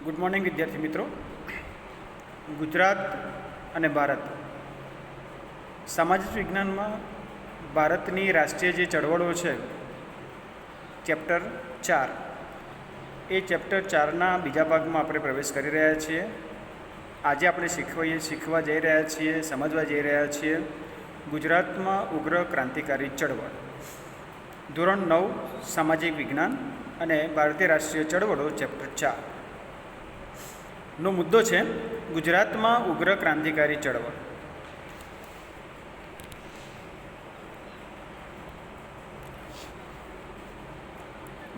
Good morning વિદ્યાર્થી મિત્રો. ગુજરાત અને ભારત સામાજિક વિજ્ઞાનમાં ભારતની રાષ્ટ્રીય જે ચળવળો છે ચેપ્ટર 4 એ ચેપ્ટર 4ના બીજા ભાગમાં આપણે પ્રવેશ કરી રહ્યા છીએ. આજે આપણે શીખવા જઈ રહ્યા છીએ, સમજવા જઈ રહ્યા છીએ ગુજરાતમાં ઉગ્ર ક્રાંતિકારી ચળવળ. ધોરણ 9 સામાજિક વિજ્ઞાન અને ભારતીય રાષ્ટ્રીય ચળવળો ચેપ્ટર 4 નો મુદ્દો છે ગુજરાતમાં ઉગ્ર ક્રાંતિકારી ચળવળ.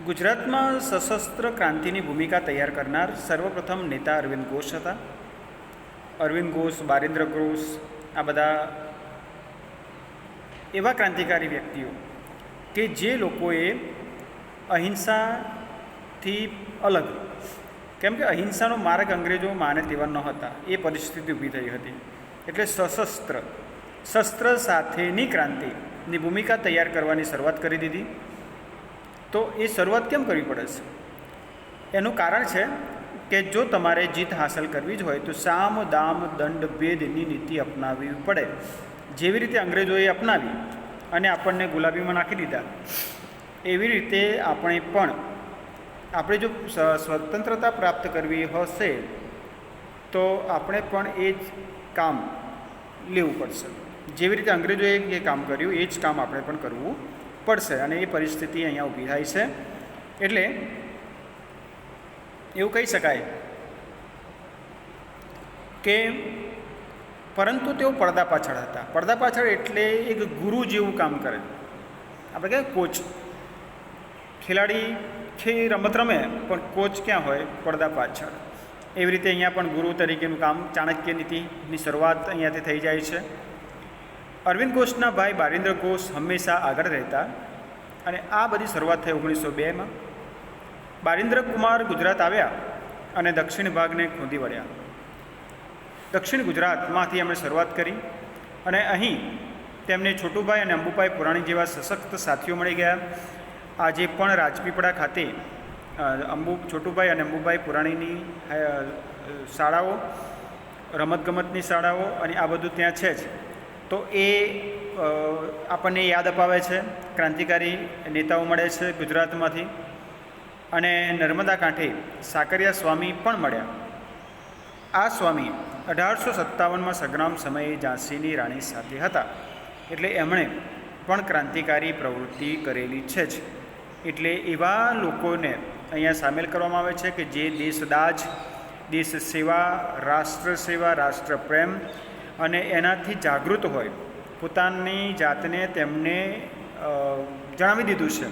ગુજરાતમાં સશસ્ત્ર ક્રાંતિની ભૂમિકા તૈયાર કરનાર સર્વપ્રથમ નેતા અરવિંદ ઘોષ હતા. અરવિંદ ઘોષ, બારિન્દ્ર ઘોષ આ બધા એવા ક્રાંતિકારી વ્યક્તિઓ કે જે લોકોએ અહિંસાથી અલગ, કેમ કે અહિંસાનો માર્ગ અંગ્રેજો માને તેવા ન હતા, એ પરિસ્થિતિ ઊભી થઈ હતી. એટલે શસ્ત્ર સાથેની ક્રાંતિની ભૂમિકા તૈયાર કરવાની શરૂઆત કરી દીધી. તો એ શરૂઆત કેમ કરવી પડે છે? એનું કારણ છે કે જો તમારે જીત હાંસલ કરવી જ હોય તો સામ દામ દંડ ભેદની નીતિ અપનાવવી પડે. જેવી રીતે અંગ્રેજોએ અપનાવી અને આપણને ગુલાબીમાં નાખી દીધા, એવી રીતે આપણે જો સ્વતંત્રતા પ્રાપ્ત કરવી હશે તો આપણે પણ એ જ કામ લેવું પડશે. જેવી રીતે અંગ્રેજોએ જે કામ કર્યું એ જ કામ આપણે પણ કરવું પડશે. અને એ પરિસ્થિતિ અહીંયા ઊભી થાય છે. એટલે એવું કહી શકાય કે પરંતુ તેઓ પડદા પાછળ હતા. પડદા પાછળ એટલે એક ગુરુ જેવું કામ કરે. આપણે કહીએ કોચ, ખેલાડી રમત રમે પણ કોચ ક્યાં હોય? પડદા પાછળ. એવી રીતે અહીંયા પણ ગુરુ તરીકેનું કામ, ચાણક્ય નીતિની શરૂઆત અહીંયાથી થઈ જાય છે. અરવિંદ ઘોષના ભાઈ બારિન્દ્ર ઘોષ હંમેશા આગળ રહેતા અને આ બધી શરૂઆત થઈ 1902માં. બારિન્દ્ર કુમાર ગુજરાત આવ્યા અને દક્ષિણ ભાગને ખોદી વળ્યા. દક્ષિણ ગુજરાતમાંથી એમણે શરૂઆત કરી અને અહીં તેમને છોટુભાઈ અને અંબુભાઈ પુરાણી જેવા સશક્ત સાથીઓ મળી ગયા. આજે પણ રાજપીપળા ખાતે છોટુભાઈ અને અંબુભાઈ પુરાણીની શાળાઓ, રમતગમતની શાળાઓ અને આ બધું ત્યાં છે જ. તો એ આપણને યાદ અપાવે છે. ક્રાંતિકારી નેતાઓ મળે છે ગુજરાતમાંથી. અને નર્મદા કાંઠે સાકરિયા સ્વામી પણ મળ્યા. આ સ્વામી 1857માં સંગ્રામ સમયે ઝાંસીની રાણી સાથે હતા. એટલે એમણે પણ ક્રાંતિકારી પ્રવૃત્તિ કરેલી છે જ. એટલે એવા લોકોને અહીંયા સામેલ કરવામાં આવે છે કે જે દેશદાજ, દેશ સેવા, રાષ્ટ્ર સેવા, રાષ્ટ્ર પ્રેમ અને એનાથી જાગૃત હોય. પોતાની જાતને તેમને જણાવી દીધું છે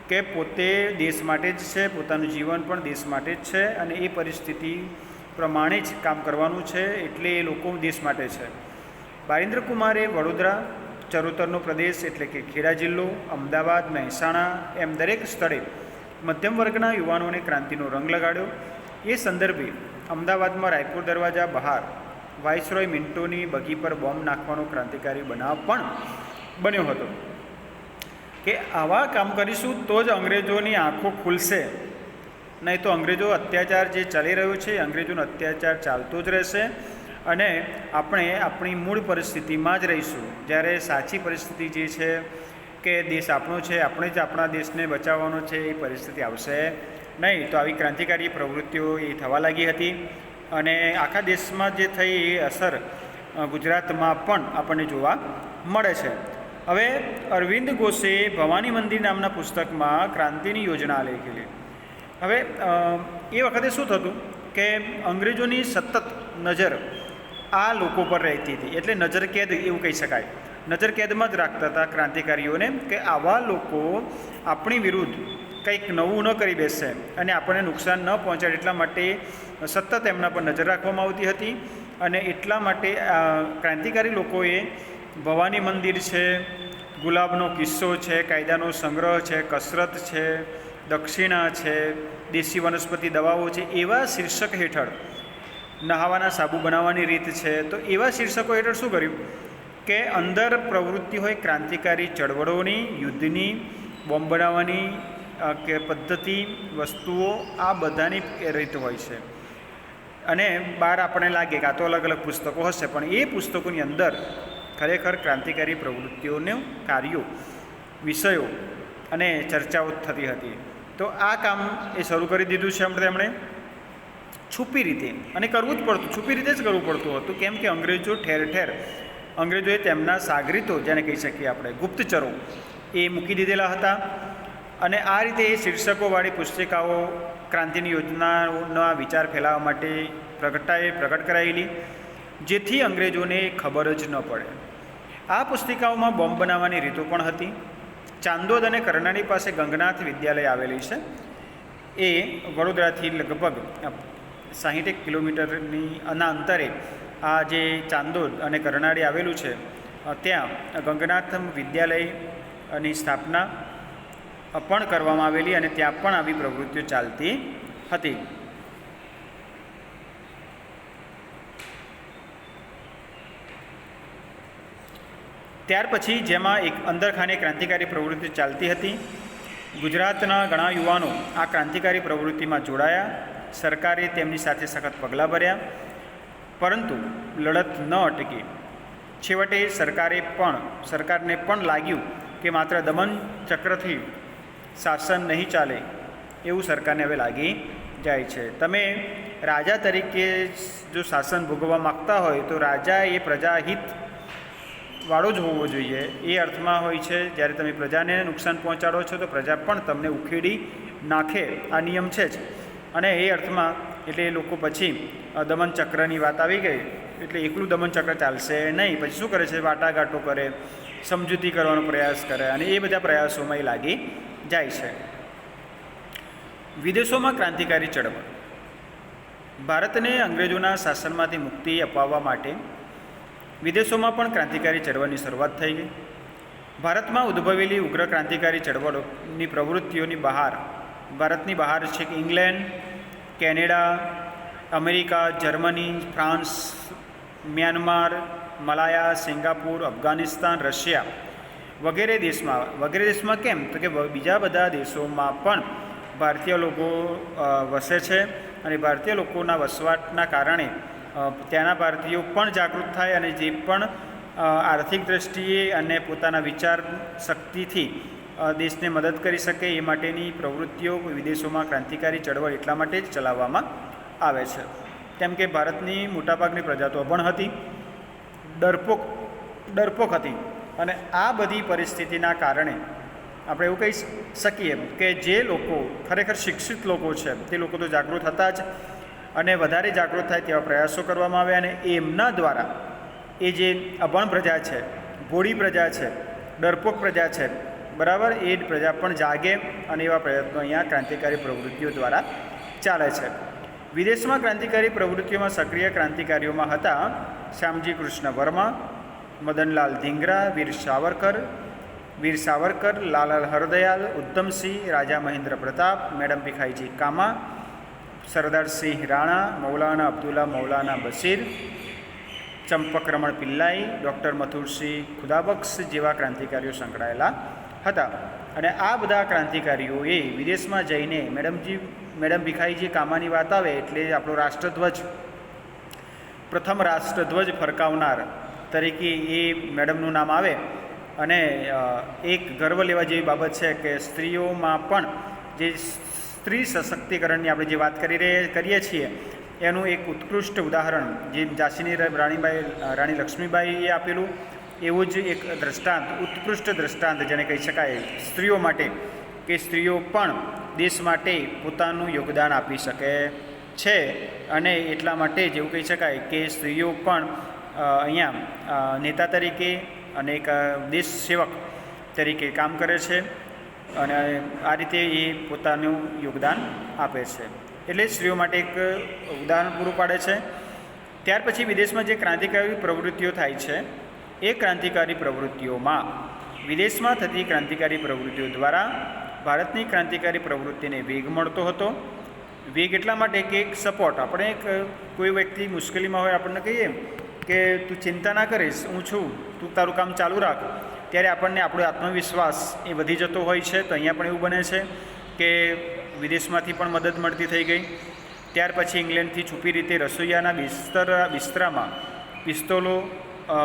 કે પોતે દેશ માટે જ છે, પોતાનું જીવન પણ દેશ માટે જ છે અને એ પરિસ્થિતિ પ્રમાણે જ કામ કરવાનું છે. એટલે એ લોકો દેશ માટે છે. બારિન્દ્ર કુમારે વડોદરા, ચરોતરનો પ્રદેશ એટલે કે ખેડા જિલ્લો, અમદાવાદ, મહેસાણા એમ દરેક સ્થળે મધ્યમ વર્ગના યુવાનોને ક્રાંતિનો રંગ લગાડ્યો. એ સંદર્ભે અમદાવાદમાં રાયપુર દરવાજા બહાર વાઇસરોય મિન્ટોની બગી પર બોમ્બ નાખવાનો ક્રાંતિકારી બનાવ પણ બન્યો હતો કે આવા કામ કરીશું તો જ અંગ્રેજોની આંખો ખુલશે, નહીં તો અંગ્રેજો અત્યાચાર જે ચાલી રહ્યો છે અંગ્રેજોનો અત્યાચાર ચાલતો જ રહેશે અને આપણે આપણી મૂળ પરિસ્થિતિમાં જ રહીશું. જ્યારે સાચી પરિસ્થિતિ જે છે કે દેશ આપણો છે, આપણે જ આપણા દેશને બચાવવાનો છે, એ પરિસ્થિતિ આવશે નહીં. તો આવી ક્રાંતિકારી પ્રવૃત્તિઓ એ થવા લાગી હતી અને આખા દેશમાં જે થઈ એ અસર ગુજરાતમાં પણ આપણને જોવા મળે છે. હવે અરવિંદ ઘોષે ભવાની મંદિર નામના પુસ્તકમાં ક્રાંતિની યોજના લખેલી. હવે એ વખતે શું થતું કે અંગ્રેજોની સતત નજર આ લોકો પર રહેતી હતી. એટલે નજરકેદ એવું કહી શકાય. નજરકેદમાં જ રાખતા હતા ક્રાંતિકારીઓને કે આવા લોકો આપણી વિરુદ્ધ કંઈક નવું ન કરી બેસે અને આપણને નુકસાન ન પહોંચાડે. એટલા માટે સતત એમના પર નજર રાખવામાં આવતી હતી અને એટલા માટે ક્રાંતિકારી લોકોએ ભવાની મંદિર છે, ગુલાબનો કિસ્સો છે, કાયદાનો સંગ્રહ છે, કસરત છે, દક્ષિણા છે, દેશી વનસ્પતિ દવાઓ છે, એવા શીર્ષક હેઠળ નહાવાના સાબુ બનાવવાની રીત છે. તો એવા શીર્ષકો હેઠળ શું કર્યું કે અંદર પ્રવૃત્તિ હોય ક્રાંતિકારી ચળવળોની, યુદ્ધની, બોમ્બ બનાવવાની કે પદ્ધતિ, વસ્તુઓ, આ બધાની રીત હોય છે. અને બહાર આપણને લાગે કે આ તો અલગ અલગ પુસ્તકો હશે, પણ એ પુસ્તકોની અંદર ખરેખર ક્રાંતિકારી પ્રવૃત્તિઓનું કાર્યો, વિષયો અને ચર્ચાઓ થતી હતી. તો આ કામ એ શરૂ કરી દીધું છે એમણે છુપી રીતે, અને કરવું જ પડતું, છુપી રીતે જ કરવું પડતું હતું. કેમ કે અંગ્રેજો ઠેર ઠેર, અંગ્રેજોએ તેમના સાગરીતો, જેને કહી શકીએ આપણે ગુપ્તચરો, એ મૂકી દીધેલા હતા. અને આ રીતે એ શીર્ષકોવાળી પુસ્તિકાઓ ક્રાંતિની યોજનાઓના વિચાર ફેલાવવા માટે પ્રગટ કરાયેલી, જેથી અંગ્રેજોને ખબર જ ન પડે. આ પુસ્તિકાઓમાં બોમ્બ બનાવવાની રીતો પણ હતી. ચાંદોદ અને કરનાળી પાસે ગંગનાથ વિદ્યાલય આવેલી છે. એ વડોદરાથી લગભગ 60 કિલોમીટરની અંતરે આ જે ચાંદોદ અને કરનાળી આવેલું છે, ત્યાં ગંગનાથ વિદ્યાલયની સ્થાપના પણ કરવામાં આવેલી, અને ત્યાં પણ આવી પ્રવૃત્તિઓ ચાલતી હતી. ત્યાર પછી જેમાં એક અંદરખાને ક્રાંતિકારી પ્રવૃત્તિ ચાલતી હતી. ગુજરાતના ઘણા યુવાનો આ ક્રાંતિકારી પ્રવૃત્તિમાં જોડાયા. સરકારે તેમની સાથે સખત પગલાં ભર્યા, પરંતુ લડત ન અટકી. છેવટે સરકારને પણ લાગ્યું કે માત્ર દમન ચક્રથી શાસન નહીં ચાલે, એવું સરકારને હવે લાગી જાય છે. તમે રાજા તરીકે જો શાસન ભોગવવા માગતા હોય તો રાજા એ પ્રજાહિત વાળો જ હોવો જોઈએ. એ અર્થમાં હોય છે, જ્યારે તમે પ્રજાને નુકસાન પહોંચાડો છો તો પ્રજા પણ તમને ઉખેડી નાખે, આ નિયમ છે જ. અને એ અર્થમાં એટલે એ લોકો પછી દમન ચક્રની વાત આવી ગઈ, એટલે એકલું દમન ચક્ર ચાલશે નહીં. પછી શું કરે છે, વાટાઘાટો કરે, સમજૂતી કરવાનો પ્રયાસ કરે, અને એ બધા પ્રયાસોમાં એ લાગી જાય છે. વિદેશોમાં ક્રાંતિકારી ચળવળ. ભારતને અંગ્રેજોના શાસનમાંથી મુક્તિ અપાવવા માટે વિદેશોમાં પણ ક્રાંતિકારી ચળવળની શરૂઆત થઈ ગઈ. ભારતમાં ઉદ્ભવેલી ઉગ્ર ક્રાંતિકારી ચળવળોની પ્રવૃત્તિઓની ભારતની બહાર છે કે England, Canada, America, Germany, France, Myanmar, Malaya, Singapore, Afghanistan, Russia વગેરે દેશમાં કેમ તો કે બીજા બધા દેશોમાં પણ ભારતીય લોકો વસે છે, અને ભારતીય લોકોના વસવાટના કારણે ત્યાંના ભારતીયો પણ જાગૃત થાય, અને જે પણ આર્થિક દૃષ્ટિએ અને પોતાના વિચાર શક્તિથી દેશને મદદ કરી શકે એ માટેની પ્રવૃત્તિઓ વિદેશોમાં ક્રાંતિકારી ચળવળ એટલા માટે જ ચલાવવામાં આવે છે. કેમ કે ભારતની મોટાભાગની પ્રજા તો અભણ હતી, ડરપોક હતી, અને આ બધી પરિસ્થિતિના કારણે આપણે એવું કહી શકીએ કે જે લોકો ખરેખર શિક્ષિત લોકો છે તે લોકો તો જાગૃત હતા જ, અને વધારે જાગૃત થાય તેવા પ્રયાસો કરવામાં આવ્યા. અને એમના દ્વારા એ જે અભણ પ્રજા છે, ભોળી પ્રજા છે, ડરપોક પ્રજા છે, બરાબર, એ પ્રજા પણ જાગે, અને એવા પ્રયત્નો અહીંયા ક્રાંતિકારી પ્રવૃત્તિઓ દ્વારા ચાલે છે. વિદેશમાં ક્રાંતિકારી પ્રવૃત્તિઓમાં સક્રિય ક્રાંતિકારીઓમાં હતા શ્યામજી કૃષ્ણ વર્મા, મદનલાલ ધીંગરા, વીર સાવરકર, લાલા હરદયાલ, ઉત્તમસિંહ, રાજા મહેન્દ્ર પ્રતાપ, મેડમ ભીખાઈજી કામા, સરદારસિંહ રાણા, મૌલાના અબ્દુલ્લા મૌલાના બશીર, ચંપકરમણ પિલ્લાઈ, ડૉક્ટર મથુરસિંહ ખુદાબક્ષ જેવા ક્રાંતિકારીઓ સંકળાયેલા હતા. અને આ બધા ક્રાંતિકારીઓએ વિદેશમાં જઈને મેડમ ભીખાઈજી કામાની વાત આવે એટલે આપણો પ્રથમ રાષ્ટ્રધ્વજ ફરકાવનાર તરીકે એ મેડમનું નામ આવે. અને એક ગર્વ લેવા જેવી બાબત છે કે સ્ત્રીઓમાં પણ જે સ્ત્રી સશક્તિકરણની આપણે જે વાત કરીએ છીએ એનું એક ઉત્કૃષ્ટ ઉદાહરણ જે ઝાંસીની રાણી લક્ષ્મીબાઈએ આપેલું, એવું જ એક ઉત્કૃષ્ટ દ્રષ્ટાંત જેને કહી શકાય સ્ત્રીઓ માટે, કે સ્ત્રીઓ પણ દેશ માટે પોતાનું યોગદાન આપી શકે છે. અને એટલા માટે જ એવું કહી શકાય કે સ્ત્રીઓ પણ અહીંયા નેતા તરીકે અને એક દેશ સેવક તરીકે કામ કરે છે, અને આ રીતે એ પોતાનું યોગદાન આપે છે. એટલે સ્ત્રીઓ માટે એક ઉદાહરણ પૂરું પાડે છે. ત્યાર પછી વિદેશમાં જે ક્રાંતિકારી પ્રવૃત્તિઓ થાય છે એ ક્રાંતિકારી પ્રવૃત્તિઓમાં વિદેશમાં થતી ક્રાંતિકારી પ્રવૃત્તિઓ દ્વારા ભારતની ક્રાંતિકારી પ્રવૃત્તિને વેગ મળતો હતો. વેગ એટલા માટે કે એક સપોર્ટ, આપણે કોઈ વ્યક્તિ મુશ્કેલીમાં હોય આપણને કહીએ કે તું ચિંતા ના કરીશ, હું છું, તું તારું કામ ચાલુ રાખ, ત્યારે આપણને આપણો આત્મવિશ્વાસ એ વધી જતો હોય છે. તો અહીંયા પણ એવું બને છે કે વિદેશમાંથી પણ મદદ મળતી થઈ ગઈ. ત્યાર પછી ઇંગ્લેન્ડથી છુપી રીતે રસોઈયાના બિસ્તરામાં પિસ્તોલો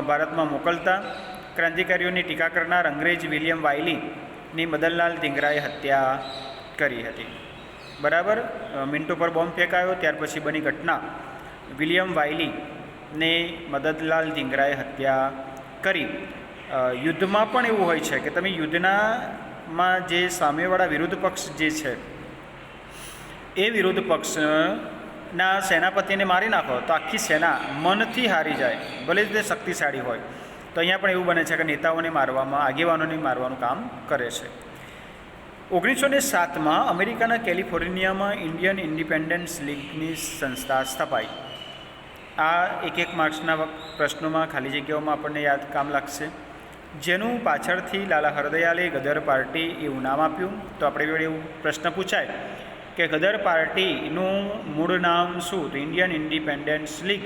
ભારતમાં મોકલતા ક્રાંતિકારીઓની ટીકા કરનાર અંગ્રેજ વિલિયમ વાયલીની મદનલાલ ધીંગરાએ હત્યા કરી હતી. બરાબર, મિન્ટો પર બોમ્બ ફેંકાયો, ત્યાર પછી બની ઘટના વિલિયમ વાયલીને મદનલાલ ધીંગરાએ હત્યા કરી. યુદ્ધમાં પણ એવું હોય છે કે તમે યુદ્ધમાં જે સામેવાળા વિરુદ્ધ પક્ષ જે છે એ વિરુદ્ધ પક્ષના સેનાપતિને મારી નાખો તો આખી સેના મનથી હારી જાય, ભલે તે શક્તિશાળી હોય. તો અહીંયા પણ એવું બને છે કે નેતાઓને મારવામાં, આગેવાનોને મારવાનું કામ કરે છે. 1907માં અમેરિકાના કેલિફોર્નિયામાં ઇન્ડિયન ઇન્ડિપેન્ડન્સ લીગની સંસ્થા સ્થપાઈ. આ એક માર્ક્સના પ્રશ્નોમાં ખાલી જગ્યાઓમાં આપણને યાદ કામ લાગશે. જેનું પાછળથી લાલા હરદયાલે ગદર પાર્ટી એવું નામ આપ્યું. તો આપણે જોડે એવું પ્રશ્ન પૂછાય કે ગદર પાર્ટીનું મૂળ નામ શું? તો ઇન્ડિયન ઇન્ડિપેન્ડન્સ લીગ.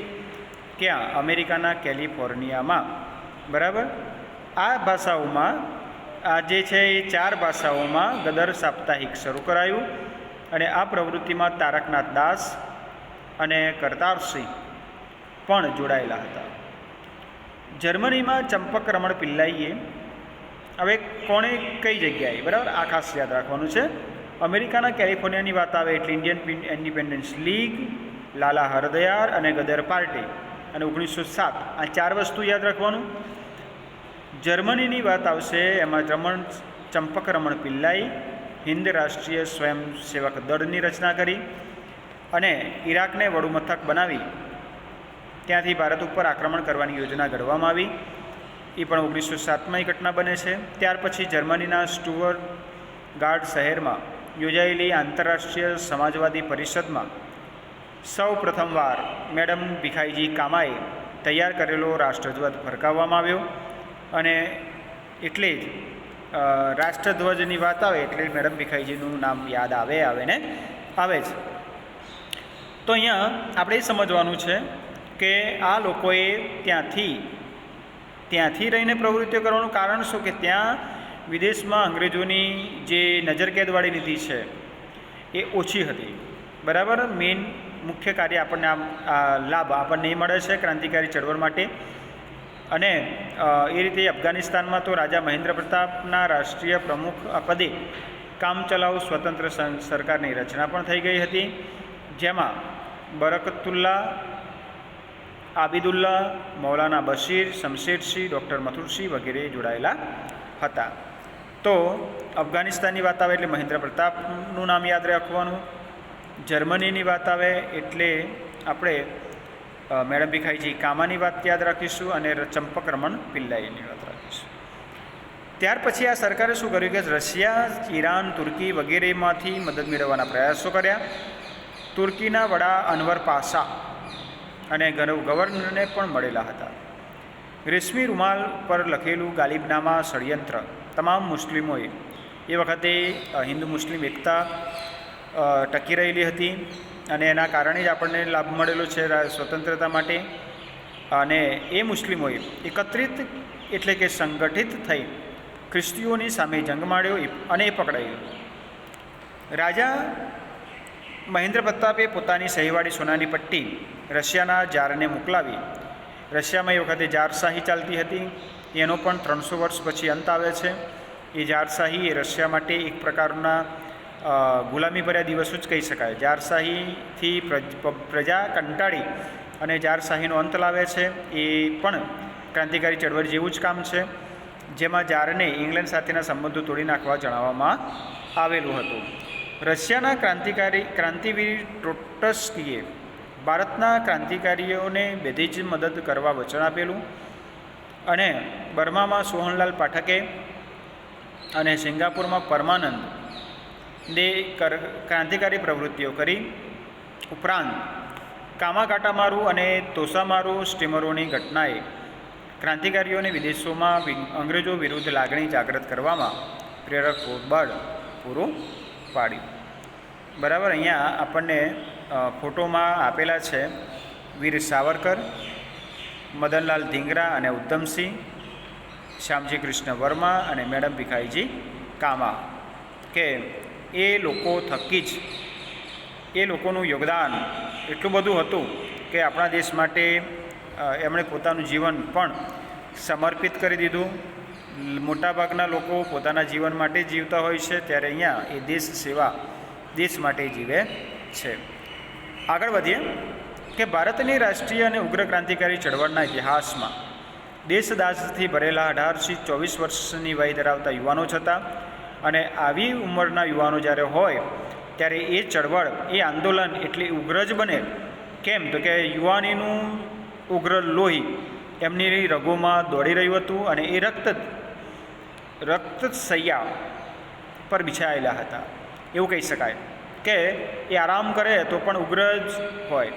ક્યાં? અમેરિકાના કેલિફોર્નિયામાં. બરાબર. આ ભાષાઓમાં, આ જે છે એ 4 ભાષાઓમાં ગદર સાપ્તાહિક શરૂ કરાયું અને આ પ્રવૃત્તિમાં તારકનાથ દાસ અને કરતારસિંહ પણ જોડાયેલા હતા. જર્મનીમાં ચંપક રમણ પિલ્લાઈએ, હવે કોણે કઈ જગ્યાએ, બરાબર, આ ખાસ યાદ રાખવાનું છે. અમેરિકાના કેલિફોર્નિયાની વાત આવે એટલે ઇન્ડિયન ઇન્ડિપેન્ડન્સ લીગ, લાલા હરદયાર અને ગદર પાર્ટી અને 1907, આ 4 વસ્તુ યાદ રાખવાનું. જર્મનીની વાત આવશે એમાં ચંપક રમણ પિલ્લાઈ હિન્દ રાષ્ટ્રીય સ્વયંસેવક દળની રચના કરી અને ઈરાકને વડુમથક બનાવી ત્યાંથી ભારત ઉપર આક્રમણ કરવાની યોજના ઘડવામાં આવી. એ પણ 1907માં ઘટના બને છે. ત્યાર પછી જર્મનીના સ્ટુઅર્ટગાર્ડ શહેરમાં યોજાયેલી આંતરરાષ્ટ્રીય સમાજવાદી પરિષદમાં સૌ પ્રથમવાર મેડમ ભીખાઈજી કામાએ તૈયાર કરેલો રાષ્ટ્રધ્વજ ફરકાવવામાં આવ્યો અને એટલે જ રાષ્ટ્રધ્વજની વાત આવે એટલે મેડમ ભીખાઈજીનું નામ યાદ આવે ને આવે જ. તો અહીંયા આપણે એ સમજવાનું છે કે આ લોકોએ ત્યાંથી રહીને પ્રવૃત્તિઓ કરવાનું કારણ શું કે ત્યાં વિદેશમાં અંગ્રેજોની જે નજરકેદવાળી નીતિ છે એ ઓછી હતી. બરાબર. મેઇન મુખ્ય કાર્ય આપણને લાભ આપણને એ મળે છે ક્રાંતિકારી ચળવળ માટે. અને એ રીતે અફઘાનિસ્તાનમાં તો રાજા મહેન્દ્ર પ્રતાપના રાષ્ટ્રીય પ્રમુખ પદે કામચલાઉ સ્વતંત્ર સરકારની રચના પણ થઈ ગઈ હતી, જેમાં બરકતુલ્લા, આબિદુલ્લા, મૌલાના બશીર, શમશેરસિંહ, ડૉક્ટર મથુરસિંહ વગેરે જોડાયેલા હતા. તો અફઘાનિસ્તાનની વાત આવે એટલે મહેન્દ્ર પ્રતાપનું નામ યાદ રાખવાનું. જર્મનીની વાત આવે એટલે આપણે મેડમ ભીખાઈજી કામાની વાત યાદ રાખીશું અને ચંપક રમણ પિલ્લાઈની વાત રાખીશું. ત્યાર પછી આ સરકારે શું કર્યું કે રશિયા, ઈરાન, તુર્કી વગેરેમાંથી મદદ મેળવવાના પ્રયાસો કર્યા. તુર્કીના વડા અનવર પાશા અને ગવર્નરને પણ મળેલા હતા. રેશમી રૂમાલ પર લખેલું ગાલિબનામા ષડયંત્ર તમામ મુસ્લિમોએ, એ વખતે હિન્દુ મુસ્લિમ એકતા ટકી રહેલી હતી અને એના કારણે જ આપણને લાભ મળેલો છે સ્વતંત્રતા માટે. અને એ મુસ્લિમોએ એકત્રિત એટલે કે સંગઠિત થઈ ખ્રિસ્તીઓની સામે જંગ માંડ્યો અને એ પકડાયો. રાજા મહેન્દ્ર પ્રતાપે પોતાની સહીવાળી સોનાની પટ્ટી રશિયાના જારને મોકલાવી. રશિયામાં એ વખતે જારશાહી ચાલતી હતી, એનો પણ 300 વર્ષ પછી અંત આવે છે. એ જારશાહી એ રશિયા માટે એક પ્રકારના ગુલામીભર્યા દિવસો જ કહી શકાય. જારશાહીથી પ્રજા કંટાળી અને જારશાહીનો અંત લાવે છે. એ પણ ક્રાંતિકારી ચળવળ જેવું જ કામ છે, જેમાં જારને ઇંગ્લેન્ડ સાથેના સંબંધો તોડી નાખવા જણાવવામાં આવેલું હતું. રશિયાના ક્રાંતિવીર ટ્રોટ્સ્કીએ ભારતના ક્રાંતિકારીઓને બધી જ મદદ કરવા વચન આપેલું અને બર્મામાં સોહનલાલ પાઠકે અને સિંગાપુરમાં પરમાનંદ ક્રાંતિકારી પ્રવૃત્તિઓ કરી. ઉપરાંત કામાગાટામારુ અને તોસામારુ સ્ટીમરોની ઘટનાએ ક્રાંતિકારીઓને વિદેશોમાં અંગ્રેજો વિરુદ્ધ લાગણી જાગૃત કરવામાં પ્રેરક બળ પૂરું પાડ્યું. બરાબર. અહીંયા આપણને ફોટોમાં આપેલા છે વીર સાવરકર, મદનલાલ ધીંગરા અને ઉધમસિંહ, શ્યામજી કૃષ્ણ વર્મા અને મેડમ ભીખાઈજી કામા, કે એ લોકો થકી જ એ લોકોનું યોગદાન એટલું બધું હતું કે આપણા દેશ માટે એમણે પોતાનું જીવન પણ સમર્પિત કરી દીધું. મોટાભાગના લોકો પોતાના જીવન માટે જીવતા હોય છે, ત્યારે અહીંયા એ દેશ સેવા, દેશ માટે જીવે છે. આગળ વધીએ કે ભારતની રાષ્ટ્રીય અને ઉગ્ર ક્રાંતિકારી ચળવળના ઇતિહાસમાં દેશદાસથી ભરેલા 18 થી 24 વર્ષની વય ધરાવતા યુવાનો જ હતા. અને આવી ઉંમરના યુવાનો જ્યારે હોય ત્યારે એ ચળવળ, એ આંદોલન એટલી ઉગ્ર જ બને. કેમ તો કે યુવાનીનું ઉગ્ર લોહી એમની રગોમાં દોડી રહ્યું હતું અને એ રક્તશૈયા પર બિછાયેલા હતા. એવું કહી શકાય કે એ આરામ કરે તો પણ ઉગ્ર જ હોય.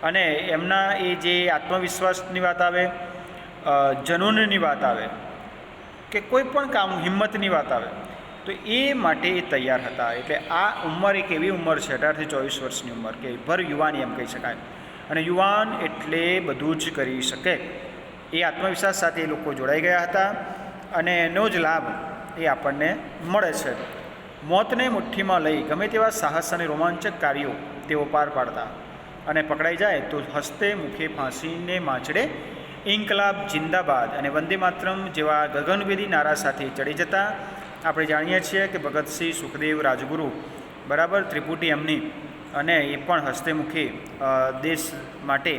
અને એમના એ જે આત્મવિશ્વાસની વાત આવે, જનૂનની વાત આવે, કે કોઈ પણ કામ હિંમતની વાત આવે, તો એ માટે એ તૈયાર હતા. એટલે આ ઉંમર એક એવી ઉંમર છે, 18 થી 24 વર્ષની ઉંમર, કે ભર યુવાની એમ કહી શકાય. અને યુવાન એટલે બધું જ કરી શકે. એ આત્મવિશ્વાસ સાથે એ લોકો જોડાઈ ગયા હતા અને એનો જ લાભ એ આપણને મળે છે. મોતને મુઠ્ઠીમાં લઈ ગમે તેવા સાહસ અને રોમાંચક કાર્યો તેઓ પાર પાડતા અને પકડાઈ જાય તો હસ્તે મુખે ફાંસીને માછડે ઇન્કલાબ જિંદાબાદ અને વંદે માતરમ જેવા ગગનભેદી નારા સાથે ચડી જતા. આપણે જાણીએ છીએ કે ભગતસિંહ, સુખદેવ, રાજગુરુ, બરાબર, ત્રિપુટી એમની, અને એ પણ હસ્તે મુખે દેશ માટે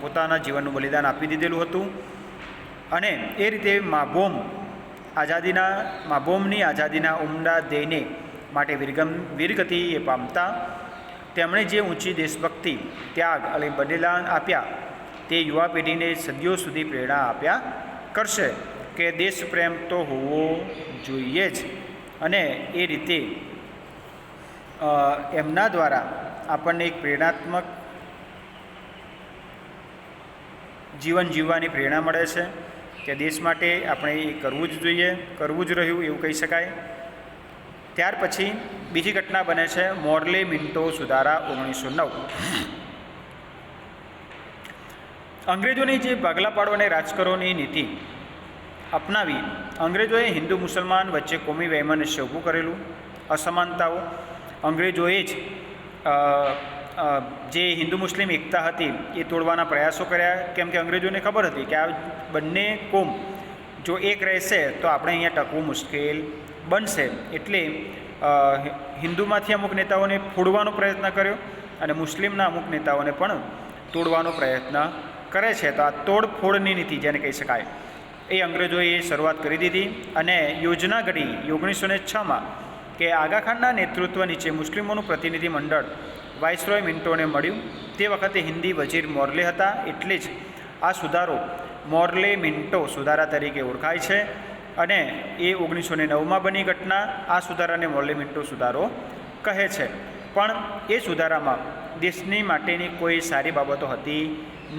પોતાના જીવનનું બલિદાન આપી દીધેલું હતું. અને એ રીતે માબોમની આઝાદીના ઉમદા ધ્યેયને માટે વીરગતિ એ પામતા. તેમણે જે ઊંચી દેશભક્તિ, ત્યાગ અને બલિદાન આપ્યા તે યુવા પેઢીને સદીઓ સુધી પ્રેરણા આપ્યા કરશે કે દેશ પ્રેમ તો હોવો જોઈએ જ. અને એ રીતે એમના દ્વારા આપણને એક પ્રેરણાત્મક જીવન જીવવાની પ્રેરણા મળે છે કે દેશ માટે આપણે એ કરવું જ જોઈએ, કરવું જ રહ્યું એવું કહી શકાય. ત્યાર પછી બીજી ઘટના બને છે મોર્લે મિન્ટો સુધારા 1909. અંગ્રેજોની જે ભાગલા પાડો અને રાજકરોની નીતિ અપનાવી અંગ્રેજોએ હિન્દુ મુસલમાન વચ્ચે કોમી વૈમનસ્ય ઊભું કરેલું. અસમાનતાઓ અંગ્રેજોએ જ જે હિન્દુ મુસ્લિમ એકતા હતી એ તોડવાના પ્રયાસો કર્યા. કેમ કે અંગ્રેજોને ખબર હતી કે આ બંને કોમ જો એક રહેશે તો આપણે અહીંયા ટકવું મુશ્કેલ બનશે. એટલે હિન્દુમાંથી અમુક નેતાઓને ફોડવાનો પ્રયત્ન કર્યો અને મુસ્લિમના અમુક નેતાઓને પણ તોડવાનો પ્રયત્ન કરે છે. તો આ તોડફોડની નીતિ જેને કહી શકાય એ અંગ્રેજોએ શરૂઆત કરી દીધી અને યોજના ઘડી 1906માં કે આગા ખાનના નેતૃત્વ નીચે મુસ્લિમોનું પ્રતિનિધિ મંડળ વાઇસરોય મિન્ટોને મળ્યું. તે વખતે હિન્દી વજીર મોર્લે હતા. એટલે જ આ સુધારો મોર્લે મિન્ટો સુધારા તરીકે ઓળખાય છે. અને એ 1909માં બની ઘટના. આ સુધારાને મોર્લે મિન્ટો સુધારો કહે છે. પણ એ સુધારામાં દેશની માટેની કોઈ સારી બાબતો હતી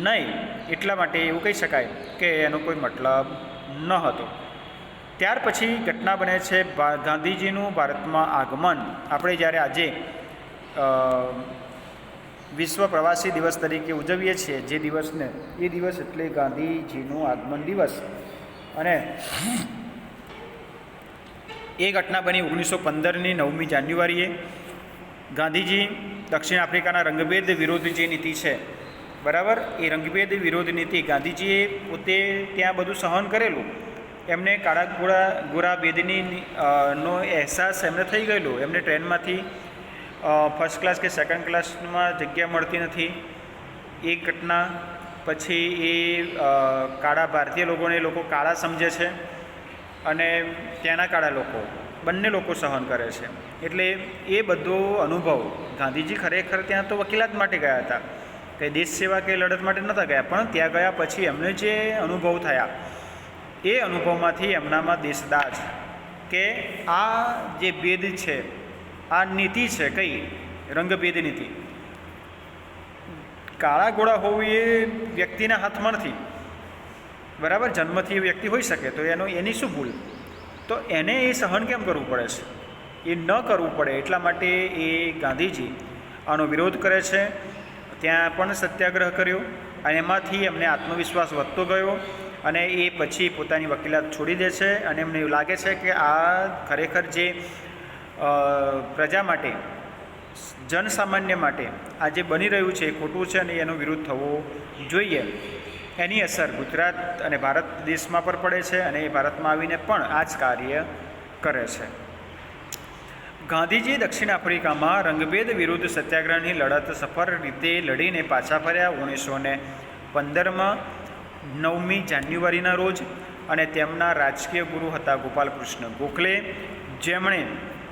નહીં. એટલા માટે એવું કહી શકાય કે એનો કોઈ મતલબ ન હતો. ત્યાર પછી ઘટના બને છે ગાંધીજીનું ભારતમાં આગમન. આપણે જ્યારે આજે વિશ્વ પ્રવાસી દિવસ તરીકે ઉજવીએ છીએ જે દિવસને, એ દિવસ એટલે ગાંધીજીનું આગમન દિવસ. અને એ ઘટના બની 1915ની 9મી જાન્યુઆરીએ. ગાંધીજી દક્ષિણ આફ્રિકાના રંગભેદ વિરોધ જે નીતિ છે, બરાબર, એ રંગભેદ વિરોધ નીતિ ગાંધીજીએ પોતે ત્યાં બધું સહન કરેલું. એમને કાળા ગોરા ભેદની નો અહેસાસ એમને થઈ ગયેલો. એમને ટ્રેનમાંથી ફર્સ્ટ ક્લાસ કે સેકન્ડ ક્લાસમાં જગ્યા મળતી નથી. એ ઘટના પછી એ કાળા ભારતીય લોકોને લોકો કાળા સમજે છે અને ત્યાંના કાળા લોકો બંને લોકો સહન કરે છે. એટલે એ બધો અનુભવ ગાંધીજી ખરેખર ત્યાં તો વકીલાત માટે ગયા હતા, કંઈ દેશ સેવા કે લડત માટે નહોતા ગયા. પણ ત્યાં ગયા પછી એમને જે અનુભવ થયા એ અનુભવમાંથી એમનામાં દેશદાજ કે આ જે ભેદ છે, આ નીતિ છે, કઈ રંગભેદ નીતિ, કાળા ગોળા હોવું એ વ્યક્તિના હાથમાં નથી, બરાબર. જન્મથી એ વ્યક્તિ હોઈ શકે તો એની શું ભૂલ? તો એને એ સહન કેમ કરવું પડે છે? એ ન કરવું પડે એટલા માટે એ ગાંધીજી આનો વિરોધ કરે છે. ત્યાં પણ સત્યાગ્રહ કર્યો અને એમાંથી એમને આત્મવિશ્વાસ વધતો ગયો અને એ પછી પોતાની વકીલાત છોડી દે છે. અને એમને એવું લાગે છે કે આ ખરેખર જે પ્રજા માટે જનસામાન્ય માટે આ જે બની રહ્યું છે એ ખોટું છે અને એનો વિરોધ થવો જોઈએ, એની અસર ગુજરાત અને ભારત દેશમાં પણ પડે છે અને એ ભારતમાં આવીને પણ આ જ કાર્ય કરે છે. ગાંધીજી દક્ષિણ આફ્રિકામાં રંગભેદ વિરુદ્ધ સત્યાગ્રહની લડત સફળ રીતે લડીને પાછા ફર્યા 1915માં 9મી જાન્યુઆરીના રોજ, અને તેમના રાજકીય ગુરુ હતા ગોપાલકૃષ્ણ ગોખલે, જેમણે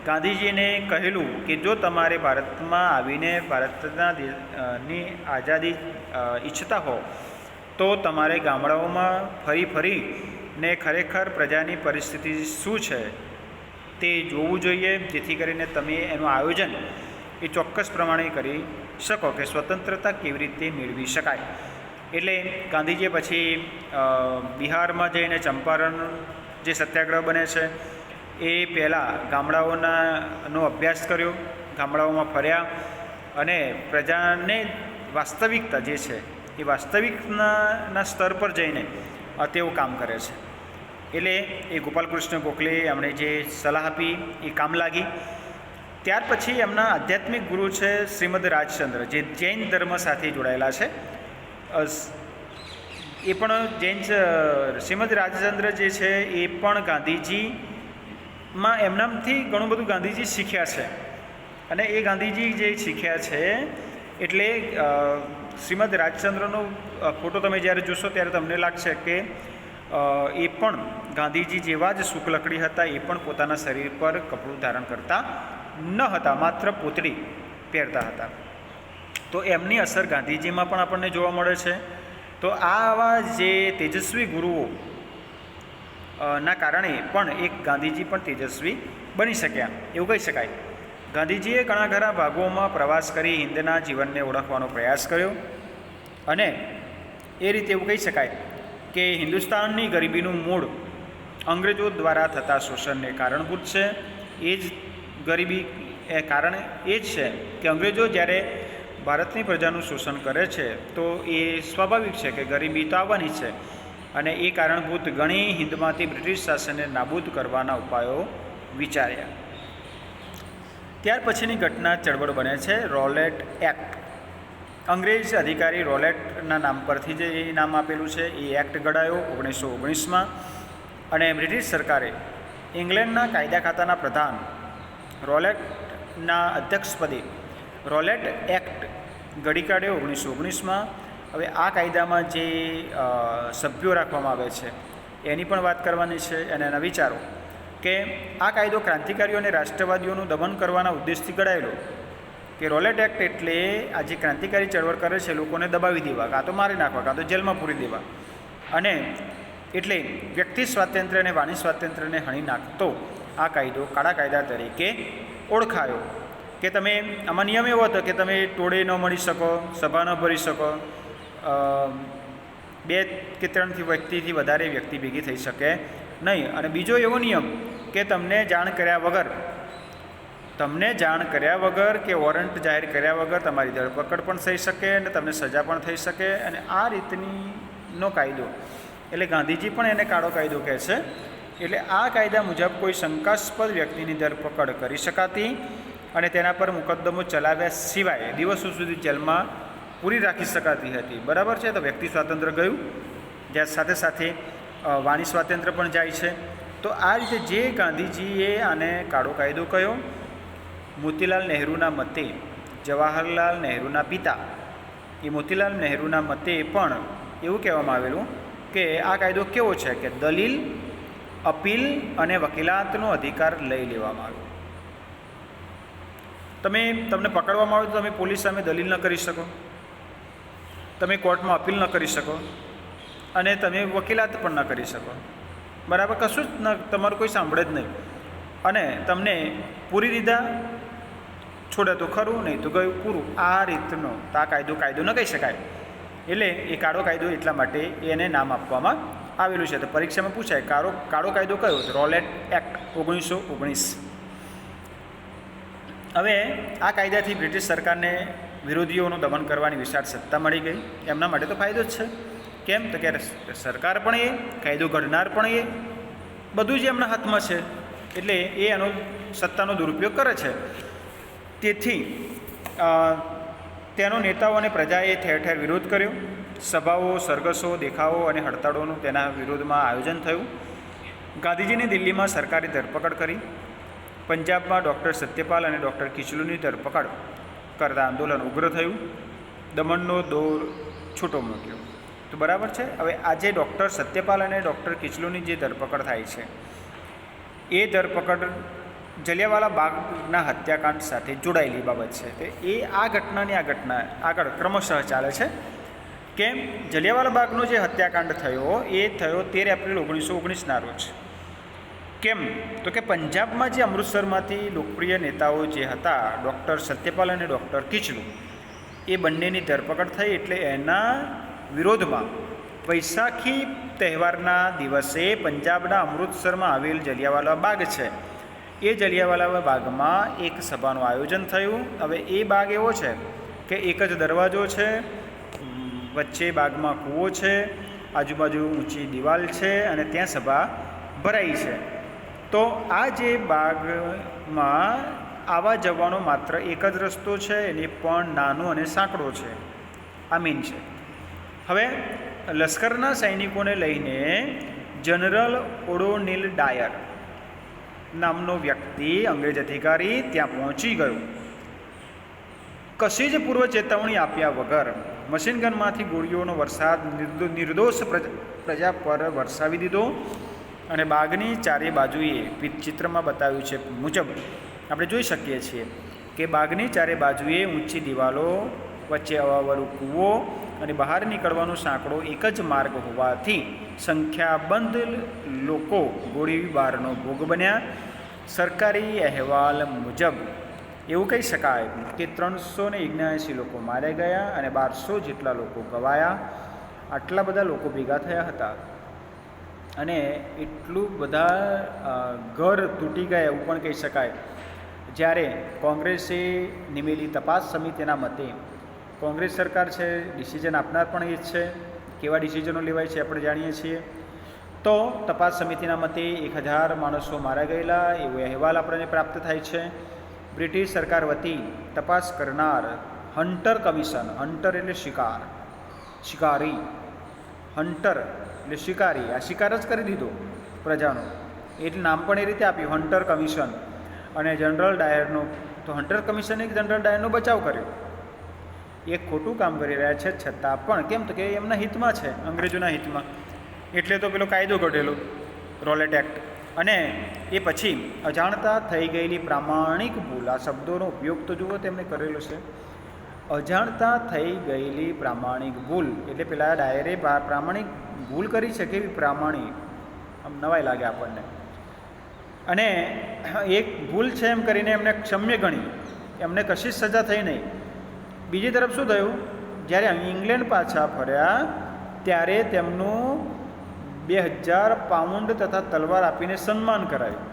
ગાંધીજીને કહેલું કે જો તમારે ભારતમાં આવીને ભારતની આઝાદી ઈચ્છતા હો તો તમારે ગામડાઓમાં ફરીને ખરેખર પ્રજાની પરિસ્થિતિ શું છે તે જોવું જોઈએ, જેથી કરીને તમે એનું આયોજન એ ચોક્કસ પ્રમાણે કરી શકો કે સ્વતંત્રતા કેવી રીતે મેળવી શકાય. એટલે ગાંધીજીએ પછી બિહારમાં જઈને ચંપારણ જે સત્યાગ્રહ બને છે એ પહેલાં ગામડાઓનો અભ્યાસ કર્યો, ગામડાઓમાં ફર્યા અને પ્રજાને વાસ્તવિકતા જે છે એ વાસ્તવિકના સ્તર પર જઈને તેઓ કામ કરે છે. એટલે એ ગોપાલકૃષ્ણ ગોખલે એમણે જે સલાહ આપી એ કામ લાગી. ત્યાર પછી એમના આધ્યાત્મિક ગુરુ છે શ્રીમદ રાજચંદ્ર, જે જૈન ધર્મ સાથે જોડાયેલા છે. એ પણ જૈન શ્રીમદ રાજચંદ્ર જે છે એ પણ ગાંધીજીમાં એમનાથી ઘણું બધું ગાંધીજી શીખ્યા છે, અને એ ગાંધીજી જે શીખ્યા છે એટલે શ્રીમદ રાજચંદ્રનો ફોટો તમે જ્યારે જોશો ત્યારે તમને લાગશે કે એ પણ ગાંધીજી જેવા જ શુક્લકડી હતા. એ પણ પોતાના શરીર પર કપડું ધારણ કરતા ન હતા, માત્ર પોતળી પહેરતા હતા. તો એમની અસર ગાંધીજીમાં પણ આપણને જોવા મળે છે. તો આવા જે તેજસ્વી ગુરુઓ ના કારણે પણ એક ગાંધીજી પણ તેજસ્વી બની શક્યા એવું કહી શકાય. ગાંધીજીએ ઘણા ખરા ભાગોમાં પ્રવાસ કરી હિંદના જીવનને ઓળખવાનો પ્રયાસ કર્યો, અને એ રીતે એવું કહી શકાય કે હિન્દુસ્તાનની ગરીબીનું મૂળ અંગ્રેજો દ્વારા થતા શોષણને કારણભૂત છે. એ જ ગરીબી કારણ એ જ છે કે અંગ્રેજો જ્યારે ભારતની પ્રજાનું શોષણ કરે છે તો એ સ્વાભાવિક છે કે ગરીબી તો આવવાની છે, અને એ કારણભૂત ઘણી હિંદમાંથી બ્રિટિશ શાસનને નાબૂદ કરવાના ઉપાયો વિચાર્યા. ત્યાર પછીની ઘટના ચળવળ બને છે રોલેટ એક્ટ. અંગ્રેજ અધિકારી રોલેટના નામ પરથી જે એ નામ આપેલું છે એ એક્ટ ઘડાયો 1919માં, અને બ્રિટિશ સરકારે ઇંગ્લેન્ડના કાયદા ખાતાના પ્રધાન રોલેટના અધ્યક્ષપદે રોલેટ એક્ટ ઘડી કાઢ્યો 1919માં. હવે આ કાયદામાં જે સભ્યો રાખવામાં આવે છે એની પણ વાત કરવાની છે, અને એના વિચારો કે આ કાયદો ક્રાંતિકારીઓ અને રાષ્ટ્રવાદીઓનું દમન કરવાના ઉદ્દેશથી ઘડાયેલો. કે રોલેટ એક્ટ એટલે આ જે ક્રાંતિકારી ચળવળ કરે છે લોકોને દબાવી દેવા, કાં તો મારી નાખવા, કાં તો જેલમાં પૂરી દેવા, અને એટલે વ્યક્તિ સ્વાતંત્ર્ય અને વાણી સ્વાતંત્ર્યને હણી નાખતો આ કાયદો કાળા કાયદા તરીકે ઓળખાયો. કે તમે આમાં નિયમ એવો હતો કે તમે ટોળે ન મળી શકો, સભા ન ભરી શકો, 2 કે 3 વ્યક્તિથી વધારે વ્યક્તિ ભેગી થઈ શકે નહીં. અને બીજો એવો નિયમ કે તમને જાણ કર્યા વગર કે વોરંટ જાહેર કર્યા વગર તમારી ધરપકડ પણ થઈ શકે અને તમને સજા પણ થઈ શકે. અને આ રીતનો કાયદો એટલે ગાંધીજી પણ એને કાળો કાયદો કહે છે. એટલે આ કાયદા મુજબ કોઈ શંકાસ્પદ વ્યક્તિની ધરપકડ કરી શકાતી અને તેના પર મુકદ્દમો ચલાવ્યા સિવાય દિવસો સુધી જેલમાં પૂરી રાખી શકાતી હતી. બરાબર છે. તો વ્યક્તિ સ્વાતંત્ર્ય ગયું, જ્યાં સાથે સાથે વાણી સ્વાતંત્ર્ય પણ જાય છે. તો આ રીતે જે ગાંધીજીએ આને કાળો કાયદો કહ્યો, મોતીલાલ નહેરુના મતે, જવાહરલાલ નહેરુના પિતા એ મોતીલાલ નહેરુના મતે પણ એવું કહેવામાં આવેલું કે આ કાયદો કેવો છે કે દલીલ, અપીલ અને વકીલાતનો અધિકાર લઈ લેવામાં આવ્યો. તમને પકડવામાં આવે તો તમે પોલીસ સામે દલીલ ન કરી શકો, તમે કોર્ટમાં અપીલ ન કરી શકો, અને તમે વકીલાત પણ ન કરી શકો. બરાબર, કશું જ ન, તમારું કોઈ સાંભળે જ નહીં, અને તમને પૂરી દીધા, છોડે તો ખરું, નહીં તો ગયું પૂરું. આ રીતનો આ કાયદો ન કહી શકાય. એટલે એ કાળો કાયદો એટલા માટે એને નામ આપવામાં આવેલું છે. તો પરીક્ષામાં પૂછાય કાળો કાયદો કયો? Rowlatt act 1919. હવે આ કાયદાથી બ્રિટિશ સરકારને વિરોધીઓનું દમન કરવાની વિશાળ સત્તા મળી ગઈ. એમના માટે તો ફાયદો જ છે. કેમ? તો કે સરકાર પણ એ, કાયદો ઘડનાર પણ એ, બધું જ એમના હાથમાં છે. એટલે એ એનો સત્તાનો દુરુપયોગ કરે છે. તેથી તેનો નેતાઓ અને પ્રજાએ ઠેર ઠેર વિરોધ કર્યો. સભાઓ, સરઘસો, દેખાવો અને હડતાળોનું તેના વિરોધમાં આયોજન થયું. ગાંધીજીની દિલ્હીમાં સરકારે ધરપકડ કરી. પંજાબમાં ડૉક્ટર સત્યપાલ અને ડૉક્ટર કિચલુની ધરપકડ કરતાં આંદોલન ઉગ્ર થયું. દમણનો દોર છૂટો મૂક્યો. તો બરાબર છે. હવે આજે ડૉક્ટર સત્યપાલ અને ડૉક્ટર કિચલુની જે ધરપકડ થાય છે એ ધરપકડ જલિયાવાલા બાગના હત્યાકાંડ સાથે જોડાયેલી બાબત છે. તો એ આ ઘટનાની આગળ ક્રમશઃ ચાલે છે કે જલિયાવાલા બાગનો જે હત્યાકાંડ થયો એ થયો 13 એપ્રિલ 1919ના રોજ. કેમ તો કે પંજાબમાં જે અમૃતસરમાંથી લોકપ્રિય નેતાઓ જે હતા ડૉક્ટર સત્યપાલ અને ડૉક્ટર કિચલુ એ બંનેની ધરપકડ થઈ. એટલે એના વિરોધમાં વૈશાખી તહેવારના દિવસે પંજાબના અમૃતસરમાં આવેલ જલિયાવાલા બાગ છે એ જલિયાવાલા બાગમાં એક સભાનું આયોજન થયું. હવે એ બાગ એવો છે કે એક જ દરવાજો છે, વચ્ચે બાગમાં કૂવો છે, આજુબાજુ ઊંચી દિવાલ છે અને ત્યાં સભા ભરાઈ છે. તો આ જે બાગમાં આવવા જવાનો માત્ર એક જ રસ્તો છે, એને પણ નાનો અને સાંકડો છે. આ મેન છે. હવે લશ્કરના સૈનિકોને લઈને જનરલ ઓડોનીલ ડાયર નામનો વ્યક્તિ, અંગ્રેજ અધિકારી ત્યાં પહોંચી ગયો. કશી જ પૂર્વ ચેતવણી આપ્યા વગર મશીનગનમાંથી ગોળીઓનો વરસાદ નિર્દોષ પ્રજા પર વરસાવી દીધો અને બાગની ચારે બાજુએ ચિત્રમાં બતાવ્યું છે મુજબ આપણે જોઈ શકીએ છીએ કે બાગની ચારે બાજુએ ઊંચી દિવાલો, વચ્ચે અવાવરું કૂવો અને બહાર નીકળવાનો સાંકડો એક જ માર્ગ હોવાથી સંખ્યાબંધ લોકો ગોળીબારનો ભોગ બન્યા. સરકારી અહેવાલ મુજબ એવું કહી શકાય કે 379 લોકો માર્યા ગયા અને 1200 જેટલા લોકો ઘવાયા. આટલા બધા લોકો ભેગા થયા હતા અને એટલું બધા ઘર તૂટી ગયા એવું પણ કહી શકાય. જ્યારે કોંગ્રેસે નિમેલી તપાસ સમિતિના મતે, કોંગ્રેસ સરકાર છે, ડિસિઝન આપનાર પણ એ જ છે, કેવા ડિસિઝનો લેવાય છે આપણે જાણીએ છીએ. તો તપાસ સમિતિના મતે 1000 માણસો મારા ગયેલા એવો અહેવાલ આપણને પ્રાપ્ત થાય છે. બ્રિટિશ સરકાર વતી તપાસ કરનાર હન્ટર કમિશન, હન્ટર એટલે શિકાર, શિકારી, હન્ટર એટલે શિકારી, આ શિકાર જ કરી દીધો પ્રજાનો, એટલે નામ પણ એ રીતે આપ્યું હન્ટર કમિશન. અને જનરલ ડાયરનો, તો હન્ટર કમિશને જનરલ ડાયરનો બચાવ કર્યો. એક ખોટું કામ કરી રહ્યા છે છતાં પણ, કેમ તો કે એમના હિતમાં છે, અંગ્રેજોના હિતમાં, એટલે તો પેલો કાયદો ઘડેલો રોલેટ એક્ટ. અને એ પછી અજાણતા થઈ ગયેલી પ્રામાણિક ભૂલ, આ શબ્દોનો ઉપયોગ તો જુઓ તેમણે કરેલો છે. અજાણતા થઈ ગયેલી પ્રામાણિક ભૂલ એટલે પેલા ડાયરે પ્રામાણિક ભૂલ કરી છે, કેવી પ્રામાણિક, આમ નવાઈ લાગે આપણને. અને એક ભૂલ છે એમ કરીને એમને ક્ષમ્ય ગણી, એમને કશી જ સજા થઈ નહીં. બીજી તરફ શું થયું, જ્યારે ઇંગ્લેન્ડ પાછા ફર્યા ત્યારે તેમનું 2000 પાઉન્ડ તથા તલવાર આપીને સન્માન કરાયું.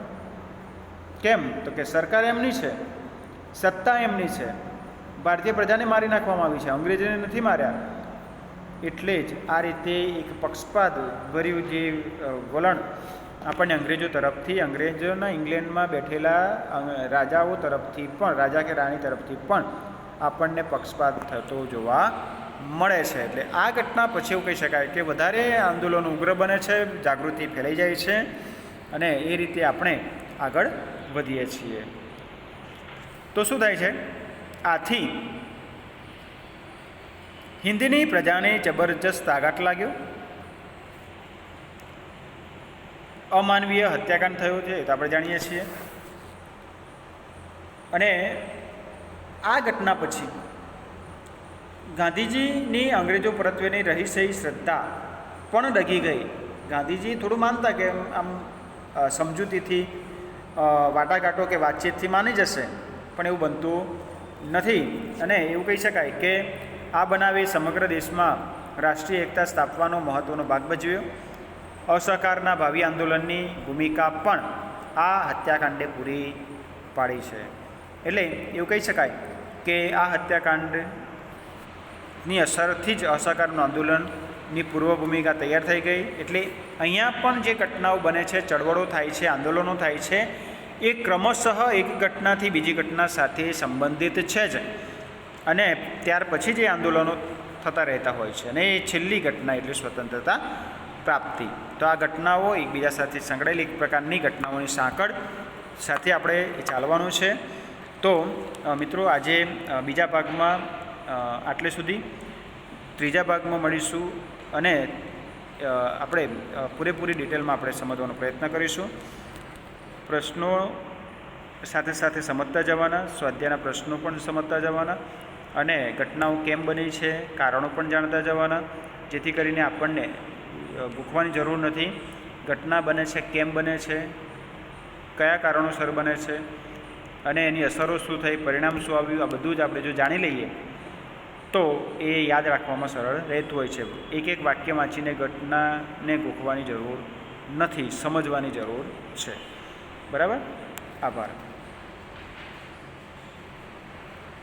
કેમ તો કે સરકાર એમની છે, સત્તા એમની છે, ભારતીય પ્રજાને મારી નાખવામાં આવી છે, અંગ્રેજોને નથી માર્યા. એટલે જ આ રીતે એક પક્ષપાત ભર્યું જે વલણ આપણને અંગ્રેજો તરફથી, અંગ્રેજોના ઇંગ્લેન્ડમાં બેઠેલા રાજાઓ તરફથી પણ, રાજા કે રાણી તરફથી પણ આપણને પક્ષપાત થતો જોવા મળે છે. એટલે આ ઘટના પછી એવું કહી શકાય કે વધારે આંદોલન ઉગ્ર બને છે, જાગૃતિ ફેલાઈ જાય છે અને એ રીતે આપણે આગળ વધીએ છીએ. તો શું થાય છે, આથી હિન્દની પ્રજાને જબરજસ્ત આઘાત લાગ્યો. અમાનવીય હત્યાકાંડ થયો છે એ તો આપણે જાણીએ છીએ. અને આ ઘટના પછી ગાંધીજીની અંગ્રેજો પ્રત્યેની રહી સહી શ્રદ્ધા પણ ડગી ગઈ. ગાંધીજી થોડું માનતા કે આમ સમજૂતીથી, વાટાઘાટો કે વાતચીતથી માની જશે, પણ એવું બનતું નથી. અને એવું કહી શકાય કે આ બનાવે સમગ્ર દેશમાં રાષ્ટ્રીય એકતા સ્થાપવાનો મહત્ત્વનો ભાગ ભજવ્યો. અસહકારના ભાવિ આંદોલનની ભૂમિકા પણ આ હત્યાકાંડે પૂરી પાડી છે. એટલે એવું કહી શકાય કે આ હત્યાકાંડની અસરથી જ અસહકારનું આંદોલનની પૂર્વ ભૂમિકા તૈયાર થઈ ગઈ. એટલે અહીંયા પણ જે ઘટનાઓ બને છે, ચળવળો થાય છે, આંદોલનો થાય છે, એ ક્રમશઃ એક ઘટનાથી બીજી ઘટના સાથે સંબંધિત છે જ, અને ત્યાર પછી જે આંદોલનો થતા રહેતા હોય છે. અને એ છેલ્લી ઘટના એટલે સ્વતંત્રતા પ્રાપ્તિ. તો આ ઘટનાઓ એકબીજા સાથે સંકળાયેલી એક પ્રકારની ઘટનાઓની સાંકળ સાથે આપણે ચાલવાનું છે. તો મિત્રો આજે બીજા ભાગમાં આટલે સુધી. ત્રીજા ભાગમાં મળીશું અને આપણે પૂરેપૂરી ડિટેલમાં આપણે સમજવાનો પ્રયત્ન કરીશું. પ્રશ્નો સાથે સાથે સમજતા જવાના, સ્વાધ્યાયના પ્રશ્નો પણ સમજતા જવાના, અને ઘટનાઓ કેમ બની છે કારણો પણ જાણતા જવાના, જેથી કરીને આપણને ભૂખવાની જરૂર નથી. ઘટના બને છે કેમ બને છે, કયા કારણોસર બને છે, અને એની અસરો શું થઈ, પરિણામ શું આવ્યું, આ બધું જ આપણે જો જાણી લઈએ તો એ યાદ રાખવામાં સરળ રહેતું હોય છે. એક એક વાક્ય વાંચીને ઘટનાને ગોખવાની જરૂર નથી, સમજવાની જરૂર છે. બરાબર? આભાર.